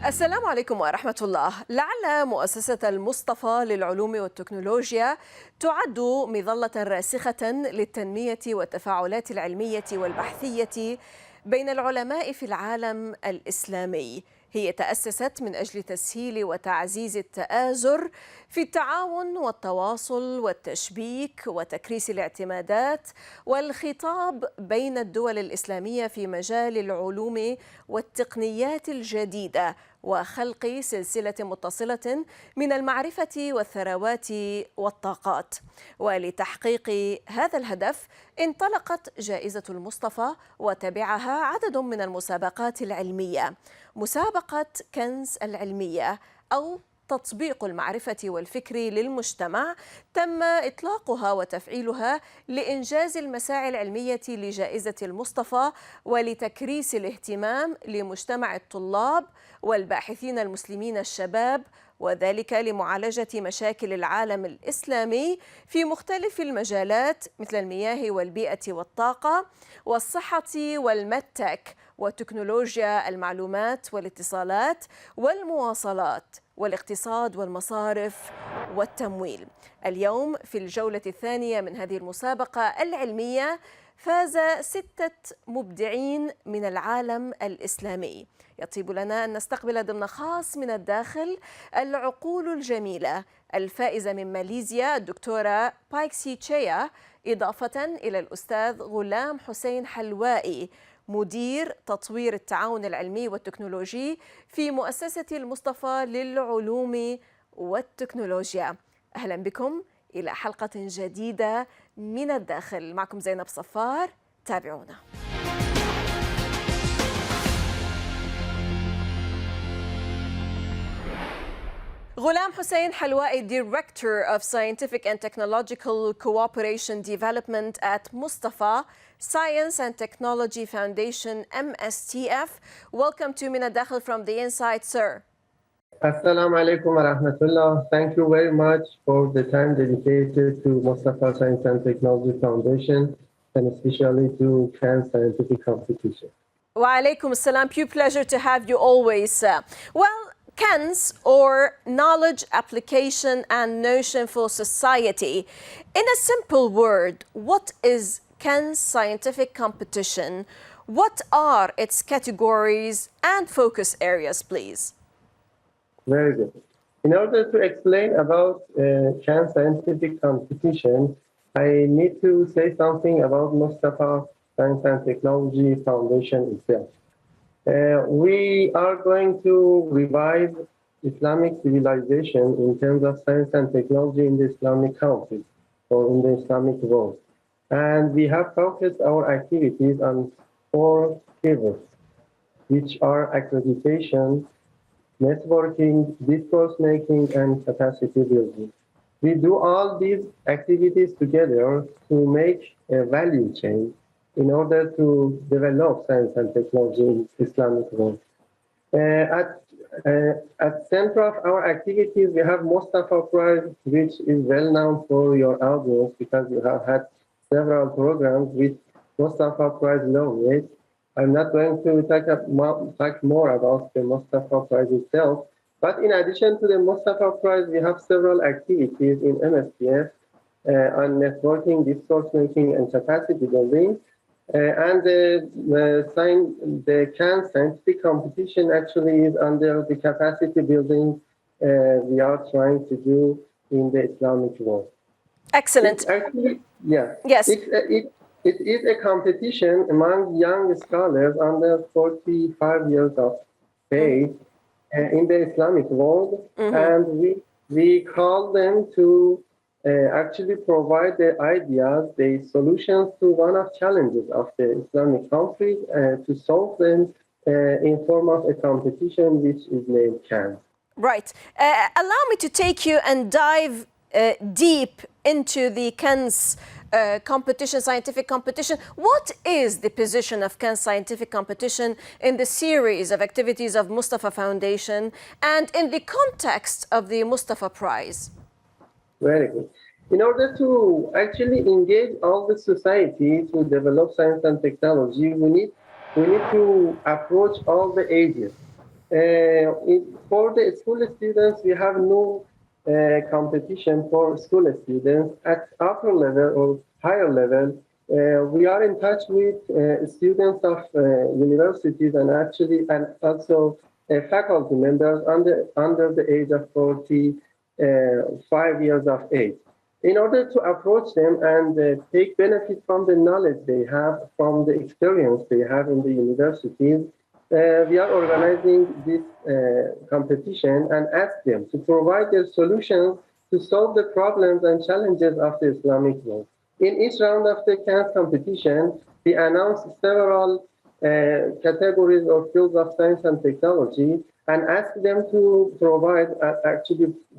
السلام عليكم ورحمة الله. لعل مؤسسة المصطفى للعلوم والتكنولوجيا تعد مظلة راسخة للتنمية والتفاعلات العلمية والبحثية بين العلماء في العالم الإسلامي. هي تأسست من أجل تسهيل وتعزيز التآزر في التعاون والتواصل والتشبيك وتكريس الاعتمادات والخطاب بين الدول الإسلامية في مجال العلوم والتقنيات الجديدة وخلق سلسلة متصلة من المعرفة والثروات والطاقات. ولتحقيق هذا الهدف انطلقت جائزة المصطفى وتبعها عدد من المسابقات العلمية. مسابقة كنز العلمية أو تطبيق المعرفة والفكر للمجتمع تم إطلاقها وتفعيلها لإنجاز المساعي العلمية لجائزة المصطفى ولتكريس الاهتمام لمجتمع الطلاب والباحثين المسلمين الشباب، وذلك لمعالجة مشاكل العالم الإسلامي في مختلف المجالات مثل المياه والبيئة والطاقة والصحة والمدتك وتكنولوجيا المعلومات والاتصالات والمواصلات والاقتصاد والمصارف والتمويل. اليوم في الجولة الثانية من هذه المسابقة العلمية فاز 6 مبدعين من العالم الإسلامي. يطيب لنا أن نستقبل ضمن خاص من الداخل العقول الجميلة الفائزة من ماليزيا الدكتورة بايكسي تشيا، إضافة إلى الأستاذ غلام حسين حلوائي مدير تطوير التعاون العلمي والتكنولوجي في مؤسسة المصطفى للعلوم والتكنولوجيا. أهلا بكم إلى حلقة جديدة من الداخل. معكم زينب صفار، تابعونا. غلام حسين حلوائي, Director of Scientific and Technological Cooperation Development at Mustafa Science and Technology Foundation, MSTF. Welcome to Min al-Dakhil from the inside, sir. Assalamu alaikum wa rahmatullah. Thank you very much for the time dedicated to Mustafa Science and Technology Foundation and especially to Cannes Scientific Competition. Wa alaikum assalam. Pure pleasure to have you always. Well, CANS, or Knowledge Application and Notion for Society. In a simple word, what is CANS Scientific Competition? What are its categories and focus areas, please? Very good. In order to explain about CANS Scientific Competition, I need to say something about Mustafa Science and Technology Foundation itself. We are going to revive Islamic civilization in terms of science and technology in the Islamic countries or in the Islamic world. And we have focused our activities on 4 pillars, which are accreditation, networking, discourse making, and capacity building. We do all these activities together to make a value chain in order to develop science and technology in Islamic world. At center of our activities, we have Mustafa Prize, which is well known for your audience because you have had several programs with Mustafa Prize laureates. I'm not going to talk more about the Mustafa Prize itself, but in addition to the Mustafa Prize, we have several activities in MSTF on networking, discourse making, and capacity building. And the CANS Scientific Competition actually is under the capacity building we are trying to do in the Islamic world. Excellent. Actually, yeah. Yes. It is a competition among young scholars under 45 years of age in the Islamic world, and we call them to actually provide the ideas, the solutions to one of challenges of the Islamic countries to solve them in form of a competition which is named CANS. Right. Allow me to take you and dive deep into the CANS competition, scientific competition. What is the position of CANS scientific competition in the series of activities of Mustafa Foundation and in the context of the Mustafa Prize? Very good. In order to actually engage all the society to develop science and technology, we need to approach all the ages. For the school students, we have no competition for school students. At upper level or higher level, we are in touch with students of universities and also faculty members under the age of 45 years of age. In order to approach them and take benefit from the knowledge they have, from the experience they have in the universities, we are organizing this competition and ask them to provide their solutions to solve the problems and challenges of the Islamic world. In each round of the CANS competition, we announce several categories or fields of science and technology and ask them to provide,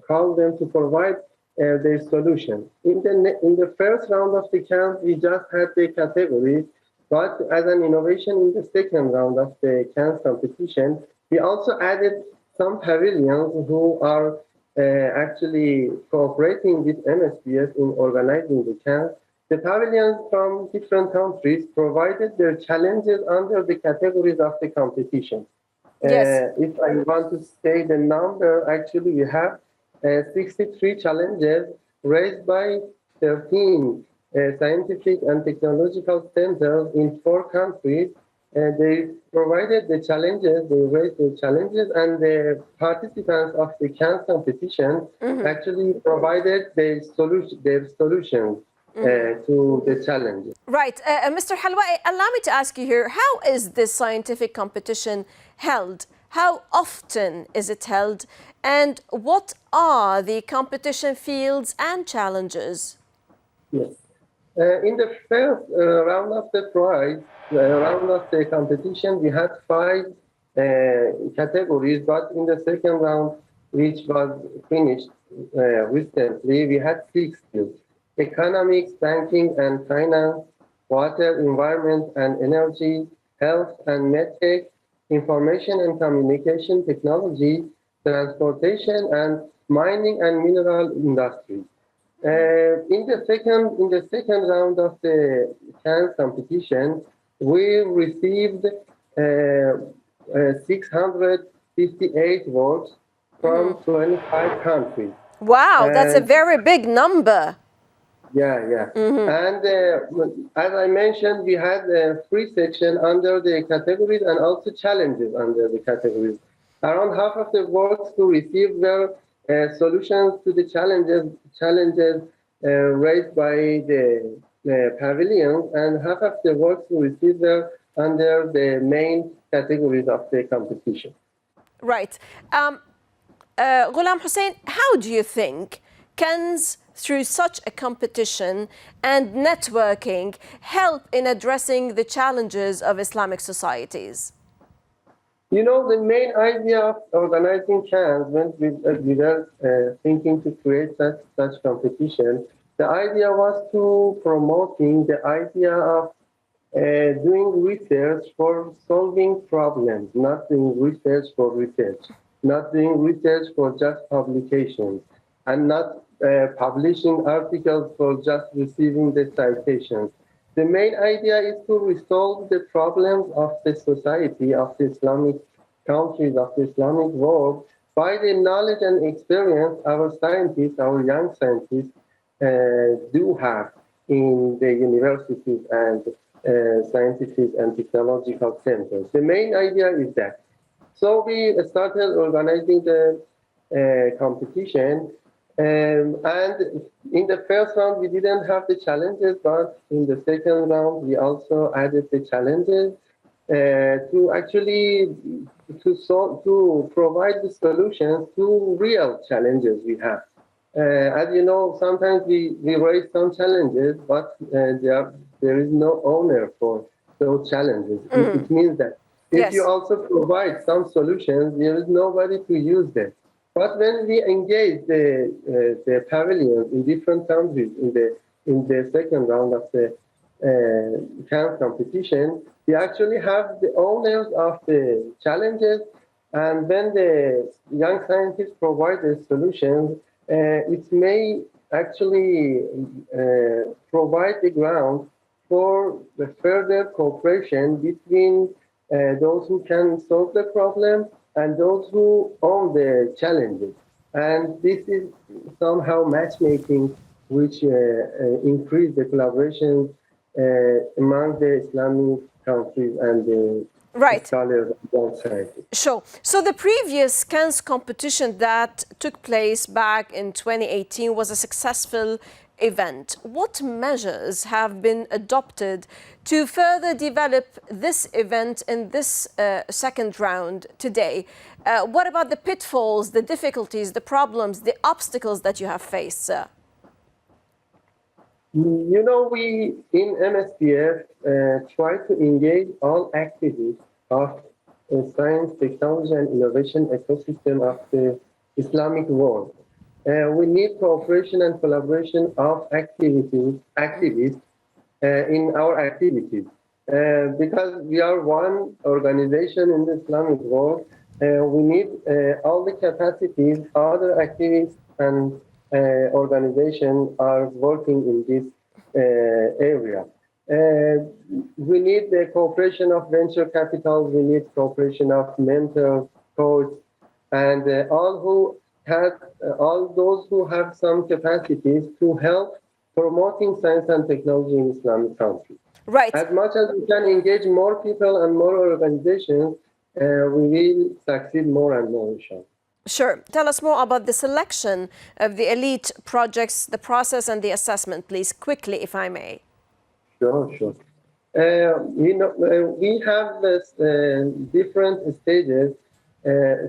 call them to provide their solution. In the first round of the CANS, we just had the categories, but as an innovation in the second round of the CANS competition, we also added some pavilions who are actually cooperating with MSBS in organizing the CANS. The pavilions from different countries provided their challenges under the categories of the competition. Yes. If I want to say the number, actually we have 63 challenges raised by 13 scientific and technological centers in 4 countries. They provided the challenges, they raised the challenges, and the participants of the CANS competition actually provided their solutions to the challenges. Right. Mr. Halwai, allow me to ask you here, how is this scientific competition held? How often is it held? And what are the competition fields and challenges? Yes. In the first round of the round of the competition, we had 5 categories, but in the second round, which was finished recently, we had 6 fields: economics, banking and finance, water, environment and energy, health and medtech, information and communication technology, transportation, and mining and mineral industry. In the second round of the CANS competition, we received 658 votes from 25 countries. Wow, that's a very big number. Yeah. And as I mentioned, we had a free section under the categories and also challenges under the categories. Around half of the votes who received were solutions to the challenges raised by the pavilions, and half of the votes who received were under the main categories of the competition. Right. Ghulam Hussein, how do you think CANS, through such a competition and networking, help in addressing the challenges of Islamic societies? You know, the main idea of organizing CANS, when we were thinking to create such competition, the idea was to promoting the idea of doing research for solving problems, not doing research for research, not doing research for just publications, and not publishing articles for just receiving the citations. The main idea is to resolve the problems of the society, of the Islamic countries, of the Islamic world, by the knowledge and experience our scientists, our young scientists, do have in the universities and scientific and technological centers. The main idea is that. So we started organizing the competition. And in the first round, we didn't have the challenges, but in the second round, we also added the challenges to actually to provide the solutions to real challenges we have. As you know, sometimes we raise some challenges, but there is no owner for those challenges. It means that if you also provide some solutions, there is nobody to use them. But when we engage the pavilions in different countries in the second round of the CANS competition, we actually have the owners of the challenges, and when the young scientists provide the solutions, it may actually provide the ground for the further cooperation between those who can solve the problem and those who own the challenges. And this is somehow matchmaking, which increase the collaboration among the Islamic countries and the scholars of science. Sure. So the previous Cannes competition that took place back in 2018 was a successful event. What measures have been adopted to further develop this event in this second round today? What about the pitfalls, the difficulties, the problems, the obstacles that you have faced, sir? You know, we in MSPF try to engage all activities of science, technology, and innovation ecosystem of the Islamic world. We need cooperation and collaboration of activists in our activities. Because we are one organization in the Islamic world, we need all the capacities, other activists and organizations are working in this area. We need the cooperation of venture capital, we need cooperation of mentors, coaches, and all those who have some capacities to help promoting science and technology in Islamic countries. Right. As much as we can engage more people and more organizations, we will succeed more and more, inshallah. Sure. Tell us more about the selection of the elite projects, the process and the assessment, please, quickly, if I may. Sure. We have different stages,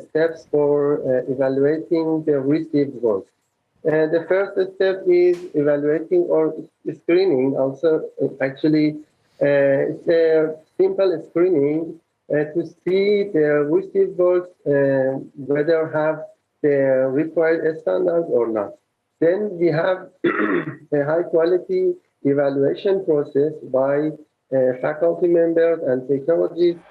steps for evaluating the received work. The first step is evaluating or screening. Also, actually, it's a simple screening to see the received works, whether have the required standards or not. Then we have a high-quality evaluation process by faculty members and technologists,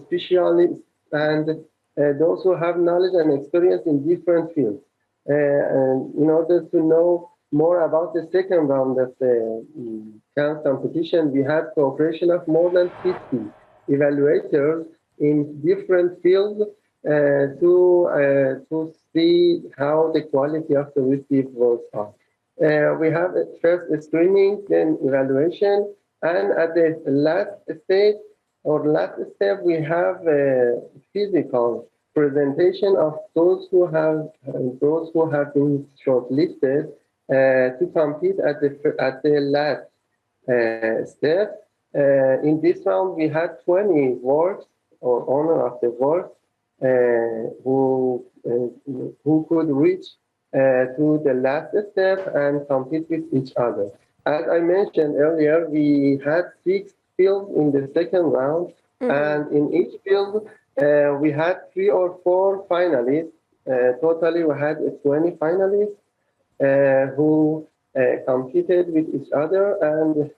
specialists, and those who have knowledge and experience in different fields. And in order to know more about the second round of the Cannes competition, we had cooperation of more than 50 evaluators in different fields to see how the quality of the received works are. We have first screening, then evaluation, and at the last stage or last step, we have a physical presentation of those who have been shortlisted to compete at the last step. In this round, we had 20 works or owner of the work who could reach to the last step and compete with each other. As I mentioned earlier, we had 6 fields in the second round, and in each field we had 3 or 4 finalists. Totally, we had 20 finalists who competed with each other, and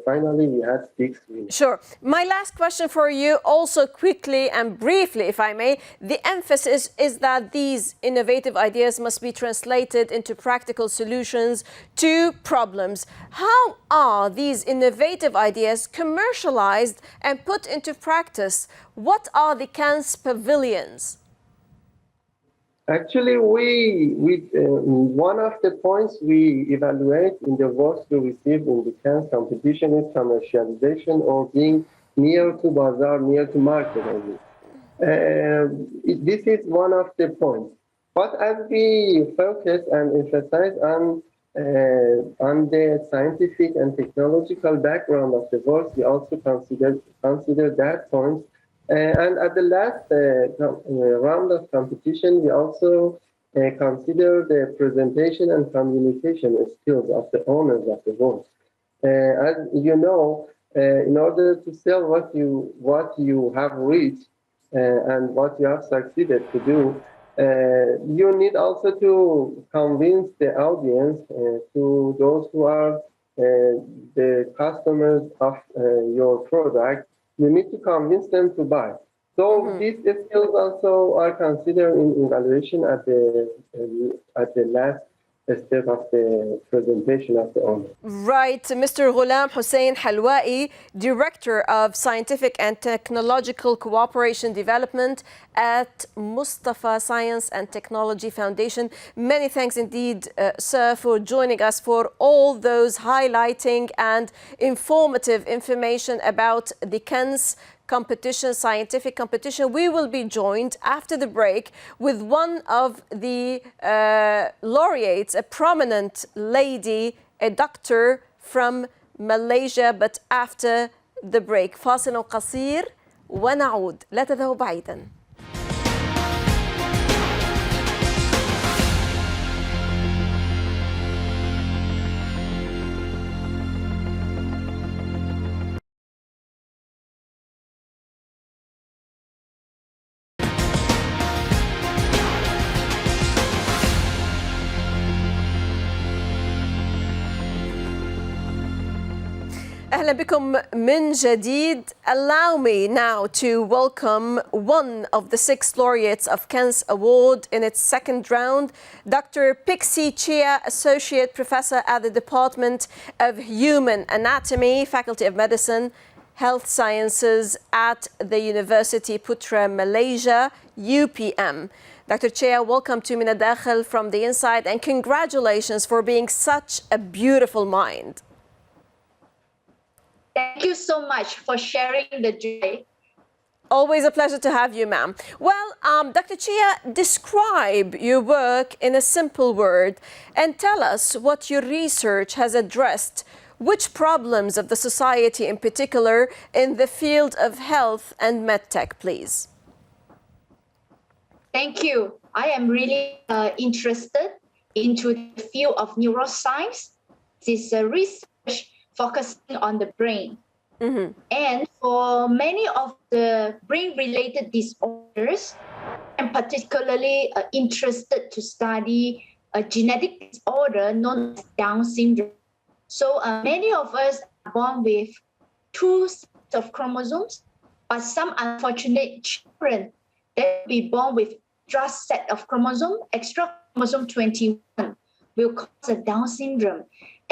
finally we had 6 winners. Sure. My last question for you, also quickly and briefly, if I may. The emphasis is that these innovative ideas must be translated into practical solutions to problems. How are these innovative ideas commercialized and put into practice? What are the Cannes pavilions? Actually, one of the points we evaluate in the works we receive in the Cannes competition is commercialization or being near to bazaar, near to market. This is one of the points. But as we focus and emphasize on the scientific and technological background of the works, we also consider that point. And at the last round of competition, we also consider the presentation and communication skills of the owners of the works. As you know, in order to sell what you have reached and what you have succeeded to do, you need also to convince the audience, to those who are the customers of your product. You need to convince them to buy. So these skills also are considered in evaluation at the last step of the presentation of the owner. Right, Mr. غلام Hussein حلوائي, Director of Scientific and Technological Cooperation Development at Musطفى Science and Technology Foundation. Many thanks indeed, sir, for joining us for all those highlighting and informative information about the KENS competition, scientific competition. We will be joined after the break with one of the laureates, a prominent lady, a doctor from Malaysia, but after the break. فاصل قصير ونعود. لا تذهبوا بعيدا. أهلا بكم من جديد. Allow me now to welcome one of the 6 laureates of KENS Award in its second round, Dr. Pixie Chia, Associate Professor at the Department of Human Anatomy, Faculty of Medicine, Health Sciences at the University Putra, Malaysia, UPM. Dr. Chia, welcome to الداخل from the inside, and congratulations for being such a beautiful mind. Thank you so much for sharing the joy. Always a pleasure to have you, ma'am. Well, Dr. Chia, describe your work in a simple word and tell us what your research has addressed, which problems of the society in particular in the field of health and medtech, please. Thank you. I am really interested into the field of neuroscience. This is a research focusing on the brain. Mm-hmm. And for many of the brain-related disorders, I'm particularly interested to study a genetic disorder known as Down syndrome. So many of us are born with 2 sets of chromosomes, but some unfortunate children, they will be born with extra set of extra chromosome 21 will cause a Down syndrome.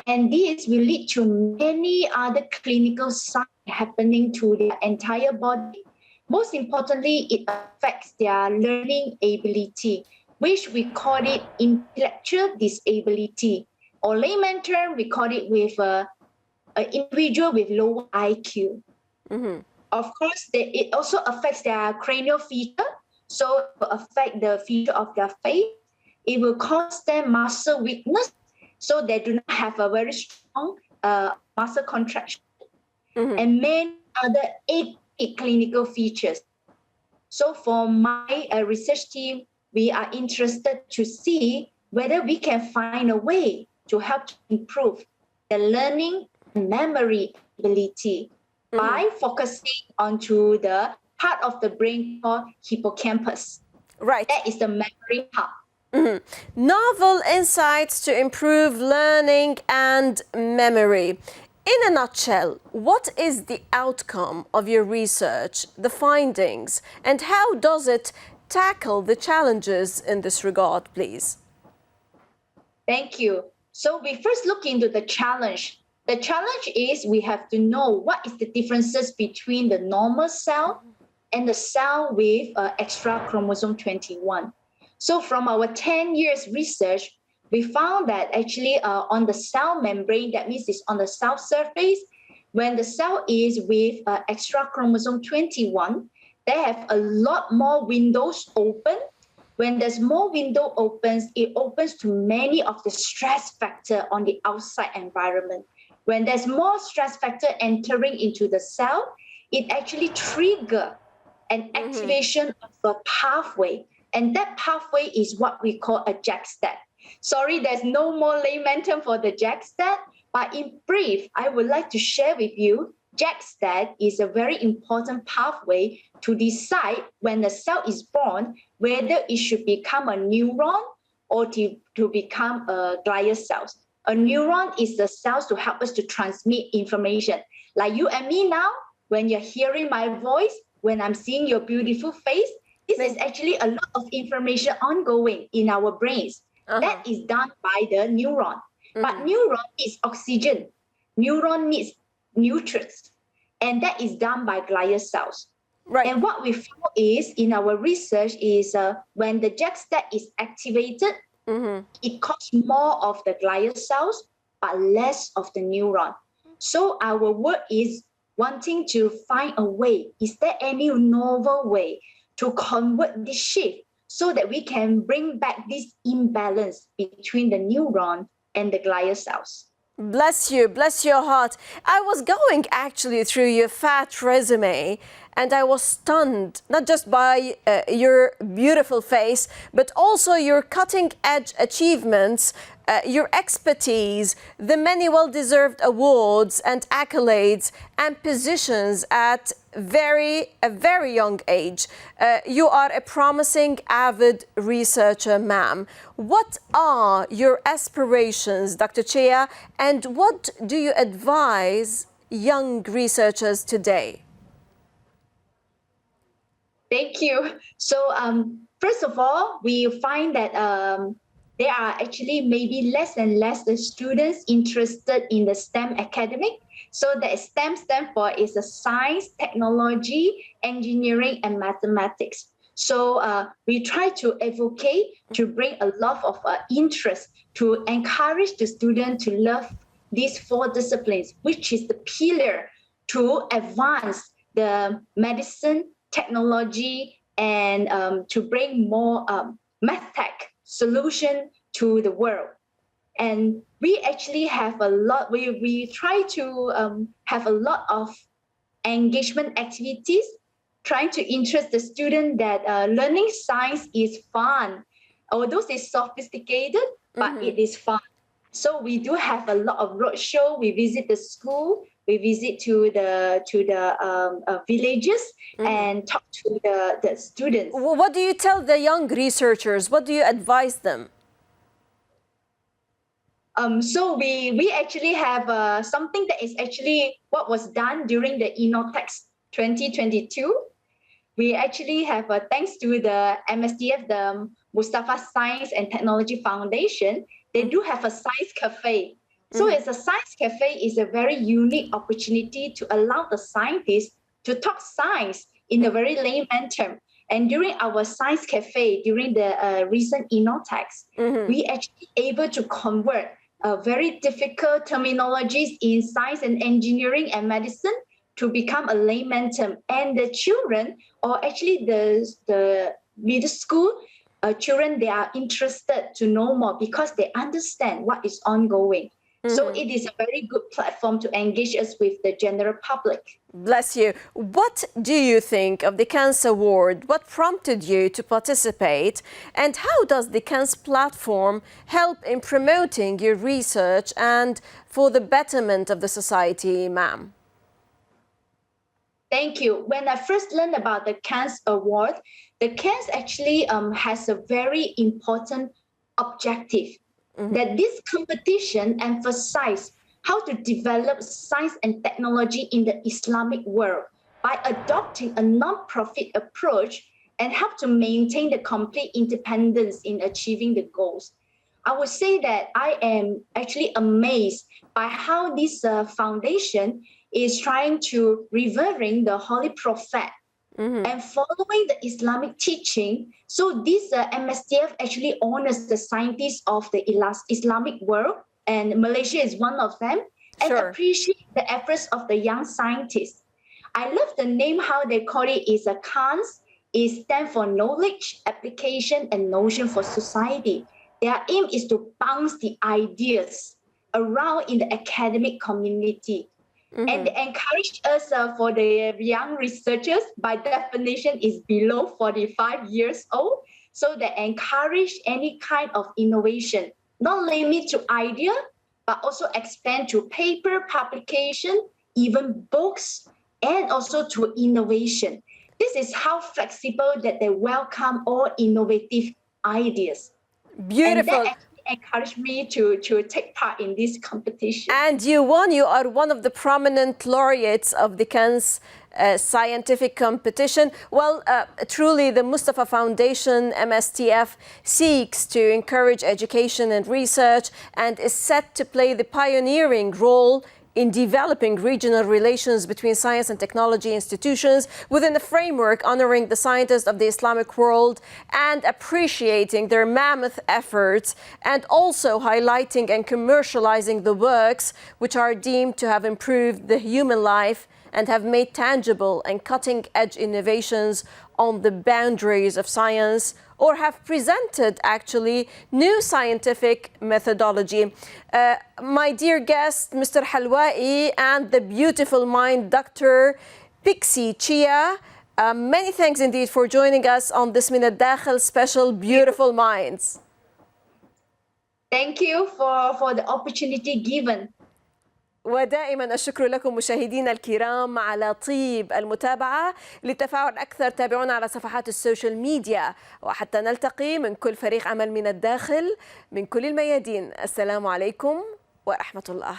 And this will lead to many other clinical signs happening to their entire body. Most importantly, it affects their learning ability, which we call it intellectual disability. Or layman term, we call it with an individual with low IQ. Mm-hmm. Of course, it also affects their cranial feature, so it will affect the feature of their face. It will cause them muscle weakness, so they do not have a very strong muscle contraction, mm-hmm. and many other 8 clinical features. So for my research team, we are interested to see whether we can find a way to help to improve the learning and memory ability, mm-hmm. by focusing onto the part of the brain called hippocampus. Right. That is the memory part. Mm-hmm. Novel insights to improve learning and memory. In a nutshell, what is the outcome of your research, the findings, and how does it tackle the challenges in this regard, please? Thank you. So we first look into the challenge. The challenge is we have to know what is the differences between the normal cell and the cell with extra chromosome 21. So from our 10 years research, we found that actually on the cell membrane, that means it's on the cell surface, when the cell is with extra chromosome 21, they have a lot more windows open. When there's more window opens, it opens to many of the stress factor on the outside environment. When there's more stress factor entering into the cell, it actually triggers an activation of a pathway. And that pathway is what we call a JAK-STAT. Sorry, there's no more layman term for the JAK-STAT, but in brief, I would like to share with you, JAK-STAT is a very important pathway to decide when the cell is born, whether it should become a neuron or to become a glial cells. A neuron is the cells to help us to transmit information. Like you and me now, when you're hearing my voice, when I'm seeing your beautiful face, this is actually a lot of information ongoing in our brains. That is done by the neuron. But neuron needs oxygen. Neuron needs nutrients. And that is done by glial cells. Right. And what we found is in our research is when the JAK-STAT is activated, it causes more of the glial cells, but less of the neuron. So our work is wanting to find a way. Is there any novel way to convert this shift so that we can bring back this imbalance between the neuron and the glial cells? Bless you, bless your heart. I was going actually through your fat resume and I was stunned, not just by your beautiful face, but also your cutting edge achievements, your expertise, the many well-deserved awards and accolades and positions at a very young age. You are a promising, avid researcher, ma'am. What are your aspirations, Dr. Chia, and what do you advise young researchers today? Thank you. So first of all, we find that there are actually maybe less and less the students interested in the STEM academic. So the STEM stand for is the science, technology, engineering, and mathematics. So we try to advocate to bring a lot of interest to encourage the student to love these 4 disciplines, which is the pillar to advance the medicine, technology, and to bring more math tech solution to the world. And we actually have a lot, we try to have a lot of engagement activities, trying to interest the student that learning science is fun. Although it's sophisticated, but it is fun. So we do have a lot of roadshow. We visit the school, we visit to the villages and talk to the students. What do you tell the young researchers? What do you advise them? So we actually have something that is actually what was done during the InnoTex 2022. We actually have, thanks to the MSDF, the Musstapha Science and Technology Foundation, they do have a science cafe. So as a science cafe is a very unique opportunity to allow the scientists to talk science in a very layman term. And during our science cafe, during the recent InnoTex, we actually able to convert very difficult terminologies in science and engineering and medicine to become a layman term. And the children, or actually the middle school children, they are interested to know more because they understand what is ongoing. So it is a very good platform to engage us with the general public. Bless you. What do you think of the CANS Award? What prompted you to participate? And how does the CANS platform help in promoting your research and for the betterment of the society, ma'am? Thank you. When I first learned about the CANS Award, the CANS actually has a very important objective. That this competition emphasizes how to develop science and technology in the Islamic world by adopting a non-profit approach and help to maintain the complete independence in achieving the goals. I would say that I am actually amazed by how this foundation is trying to revering the Holy Prophet and following the Islamic teaching. So this MSDF actually honors the scientists of the Islamic world, and Malaysia is one of them, and appreciate the efforts of the young scientists. I love the name, how they call it is a CANS. It stands for knowledge, application, and notion for society. Their aim is to bounce the ideas around in the academic community. And they encourage us for the young researchers, by definition, is below 45 years old. So they encourage any kind of innovation, not limit to idea, but also expand to paper, publication, even books, and also to innovation. This is how flexible that they welcome all innovative ideas. Beautiful. And that encouraged me to take part in this competition. And you won. You are one of the prominent laureates of the CANS scientific competition. Well, truly the Musطفى Foundation, MSTF, seeks to encourage education and research and is set to play the pioneering role in developing regional relations between science and technology institutions within a framework honoring the scientists of the Islamic world and appreciating their mammoth efforts, and also highlighting and commercializing the works which are deemed to have improved the human life and have made tangible and cutting-edge innovations on the boundaries of science, or have presented actually new scientific methodology. My dear guest, Mr. حلوائي, and the beautiful mind, Dr. Pixie Chia, many thanks indeed for joining us on this من الداخل special Beautiful Minds. Thank you for the opportunity given. ودائما الشكر لكم مشاهدينا الكرام على طيب المتابعة. للتفاعل أكثر تابعونا على صفحات السوشيال ميديا، وحتى نلتقي من كل فريق عمل من الداخل من كل الميادين. السلام عليكم ورحمة الله.